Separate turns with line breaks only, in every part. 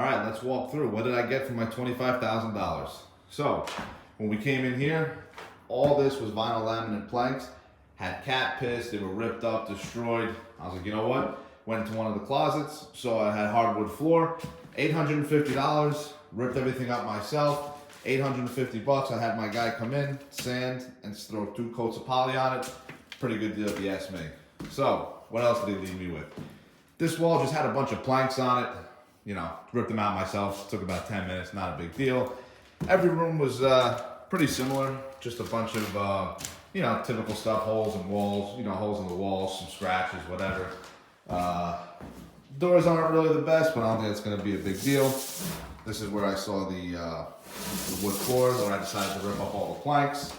All right, let's walk through. What did I get for my $25,000? So, when we came in here, all this was vinyl laminate planks. Had cat piss, they were ripped up, destroyed. I was like, you know what? Went into one of the closets, saw I had hardwood floor, $850, ripped everything up myself. $850, I had my guy come in, sand, and throw 2 coats of poly on it. Pretty good deal if you ask me. So, what else did he leave me with? This wall just had a bunch of planks on it. You know, ripped them out myself. Took about 10 minutes, not a big deal. Every room was pretty similar. Just a bunch of, you know, typical stuff, holes in walls, you know, holes in the walls, some scratches, whatever. Doors aren't really the best, but I don't think it's going to be a big deal. This is where I saw the wood floor, where I decided to rip up all the planks.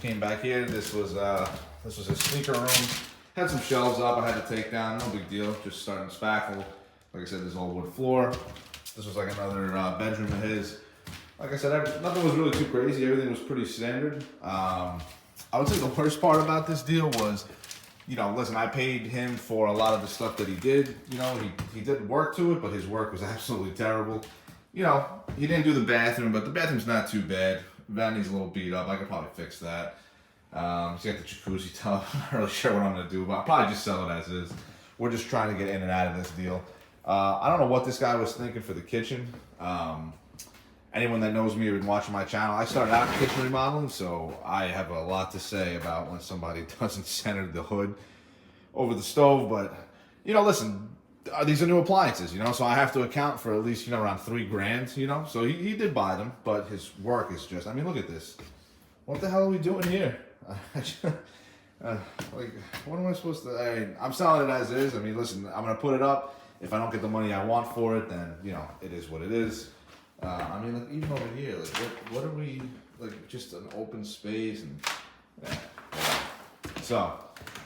Came back here. This was a sneaker room. Had some shelves up I had to take down. No big deal. Just starting to spackle. Like I said, there's all wood floor. This was like another bedroom of his. Like I said, nothing was really too crazy. Everything was pretty standard. I would say the worst part about this deal was, you know, listen, I paid him for a lot of the stuff that he did. You know, he did work to it, but his work was absolutely terrible. You know, he didn't do the bathroom, but the bathroom's not too bad. Vanny's a little beat up. I could probably fix that. He's got the jacuzzi tub. I'm not really sure what I'm gonna do, but I'll probably just sell it as is. We're just trying to get in and out of this deal. I don't know what this guy was thinking for the kitchen. Anyone that knows me or been watching my channel, I started out in kitchen remodeling, so I have a lot to say about when somebody doesn't center the hood over the stove. But, you know, listen, these are new appliances, you know, so I have to account for at least, you know, around $3,000, you know. So he did buy them, but his work is just, I mean, look at this. What the hell are we doing here? Like, what am I supposed to, I'm selling it as is. I mean, listen, I'm going to put it up. If I don't get the money I want for it, then, you know, it is what it is. I mean, like, even over here, like, what are we, like, just an open space and, So,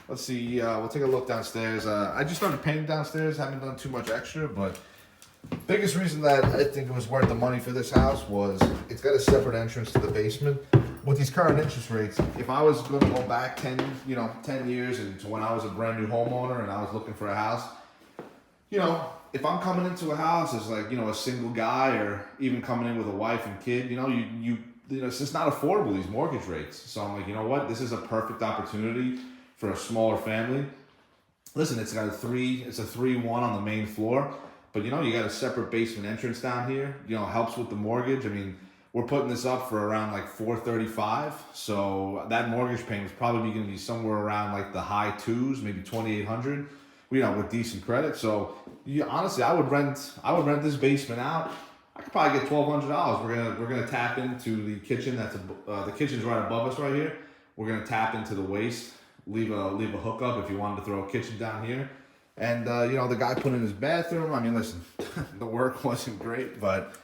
let's see, we'll take a look downstairs. I just started painting downstairs, haven't done too much extra, but biggest reason that I think it was worth the money for this house was it's got a separate entrance to the basement. With these current interest rates, if I was going to go back 10 years into when I was a brand new homeowner and I was looking for a house, you know, if I'm coming into a house as like, you know, a single guy or even coming in with a wife and kid, you know, you know, it's just not affordable, these mortgage rates. So I'm like, you know what, this is a perfect opportunity for a smaller family. Listen, it's a 3-1 on the main floor, but you know, you got a separate basement entrance down here, you know, helps with the mortgage. I mean, we're putting this up for around like $435, so that mortgage payment is probably going to be somewhere around like the high 2s, maybe $2,800. You know, with decent credit. So, honestly, I would rent this basement out. I could probably get $1,200. We're gonna tap into the kitchen. The kitchen's right above us right here. We're gonna tap into the waste. Leave a hookup if you wanted to throw a kitchen down here. And you know, the guy put in his bathroom. I mean, listen, the work wasn't great, but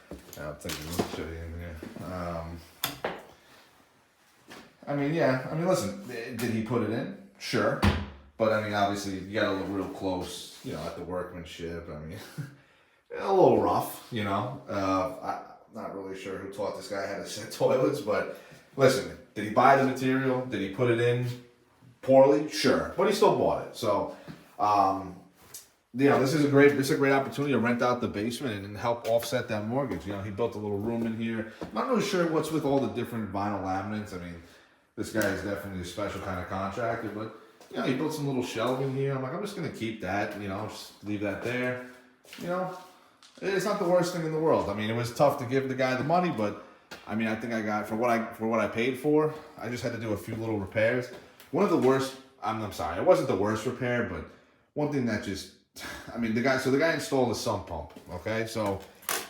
I'll take a look, show you in here. I mean, yeah. I mean, listen, did he put it in? Sure. But, I mean, obviously, you gotta look real close, you know, at the workmanship. I mean, a little rough, you know. I'm not really sure who taught this guy how to set toilets, but listen, did he buy the material? Did he put it in poorly? Sure. But he still bought it. So, you know, this is a great opportunity to rent out the basement and help offset that mortgage. You know, he built a little room in here. I'm not really sure what's with all the different vinyl laminates. I mean, this guy is definitely a special kind of contractor, but you know, he built some little shelving here. I'm like, I'm just gonna keep that, you know, just leave that there. You know, it's not the worst thing in the world. I mean, it was tough to give the guy the money, but I mean, I think I got for what I paid for. I just had to do a few little repairs. One of the worst. I'm sorry, it wasn't the worst repair, but one thing that just, I mean, the guy installed a sump pump. Okay, so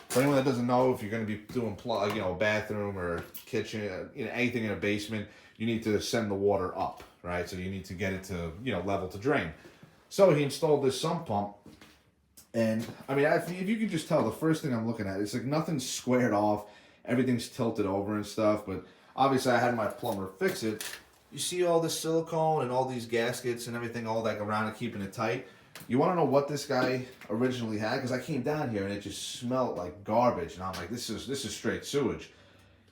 for anyone that doesn't know, if you're gonna be doing you know, a bathroom or kitchen, you know, anything in a basement, you need to send the water up. Right, so you need to get it to, you know, level to drain. So he installed this sump pump, and I mean, if you can just tell, the first thing I'm looking at, it's like nothing's squared off, everything's tilted over and stuff. But obviously, I had my plumber fix it. You see all this silicone and all these gaskets and everything, all that around it, keeping it tight. You want to know what this guy originally had? Because I came down here and it just smelled like garbage, and I'm like, this is straight sewage.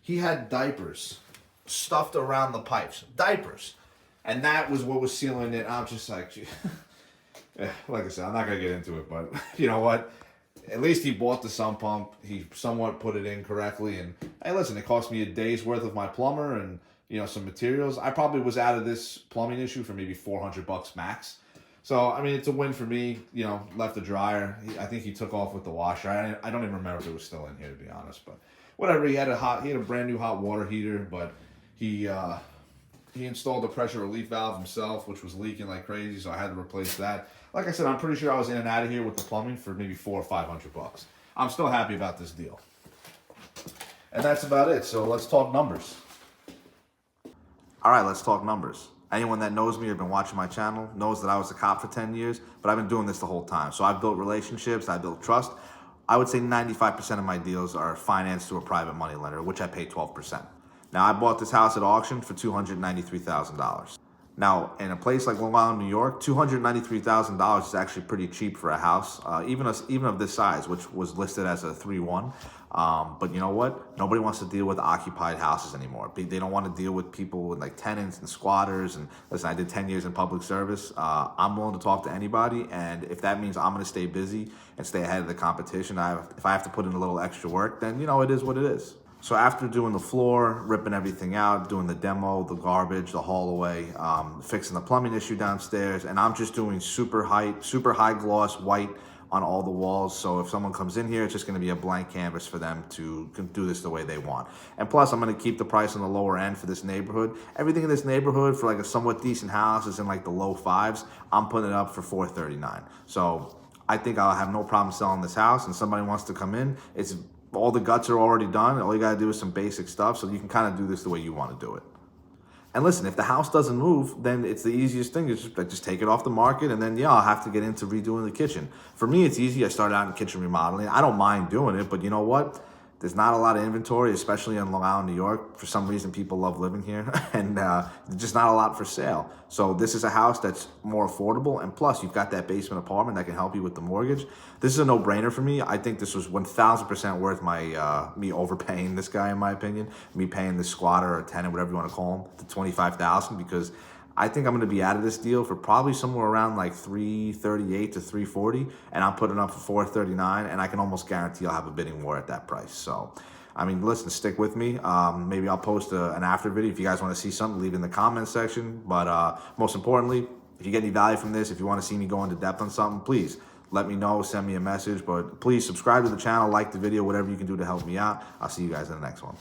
He had diapers stuffed around the pipes, diapers. And that was what was sealing it. I'm just like, like I said, I'm not gonna get into it, but you know what? At least he bought the sump pump. He somewhat put it in correctly, and hey, listen, it cost me a day's worth of my plumber and some materials. I probably was out of this plumbing issue for maybe $400 max. So I mean, it's a win for me. Left the dryer. I think he took off with the washer. I don't even remember if it was still in here, to be honest. But whatever. He had a brand new hot water heater, but he installed a pressure relief valve himself, which was leaking like crazy. So I had to replace that. Like I said, I'm pretty sure I was in and out of here with the plumbing for maybe $400 or $500. I'm still happy about this deal. And that's about it. So let's talk numbers. All right, let's talk numbers. Anyone that knows me or been watching my channel knows that I was a cop for 10 years, but I've been doing this the whole time. So I've built relationships, I built trust. I would say 95% of my deals are financed through a private money lender, which I pay 12%. Now, I bought this house at auction for $293,000. Now, in a place like Long Island, New York, $293,000 is actually pretty cheap for a house, even of this size, which was listed as a 3-1. But you know what? Nobody wants to deal with occupied houses anymore. They don't want to deal with people with like tenants and squatters. And listen, I did 10 years in public service. I'm willing to talk to anybody, and if that means I'm going to stay busy and stay ahead of the competition, if I have to put in a little extra work, then it is what it is. So after doing the floor, ripping everything out, doing the demo, the garbage, the haul away, fixing the plumbing issue downstairs, and I'm just doing super high gloss white on all the walls. So if someone comes in here, it's just going to be a blank canvas for them to do this the way they want. And plus, I'm going to keep the price on the lower end for this neighborhood. Everything in this neighborhood for like a somewhat decent house is in like the low fives. I'm putting it up for $439. So I think I'll have no problem selling this house, and somebody wants to come in. All the guts are already done. All you got to do is some basic stuff, so you can kind of do this the way you want to do it. And listen, if the house doesn't move, then it's the easiest thing. Just take it off the market, and then, I'll have to get into redoing the kitchen. For me, it's easy. I started out in kitchen remodeling. I don't mind doing it, but you know what? There's not a lot of inventory, especially in Long Island, New York. For some reason, people love living here, and there's just not a lot for sale. So this is a house that's more affordable, and plus, you've got that basement apartment that can help you with the mortgage. This is a no-brainer for me. I think this was 1,000% worth my me overpaying this guy, in my opinion. Me paying this squatter or tenant, whatever you want to call him, the $25,000, because I think I'm going to be out of this deal for probably somewhere around like $338 to $340, and I'm putting up for $439, and I can almost guarantee I'll have a bidding war at that price. So, I mean, listen, stick with me. Maybe I'll post an after video. If you guys want to see something, leave it in the comment section. But most importantly, if you get any value from this, if you want to see me go into depth on something, please let me know, send me a message. But please subscribe to the channel, like the video, whatever you can do to help me out. I'll see you guys in the next one.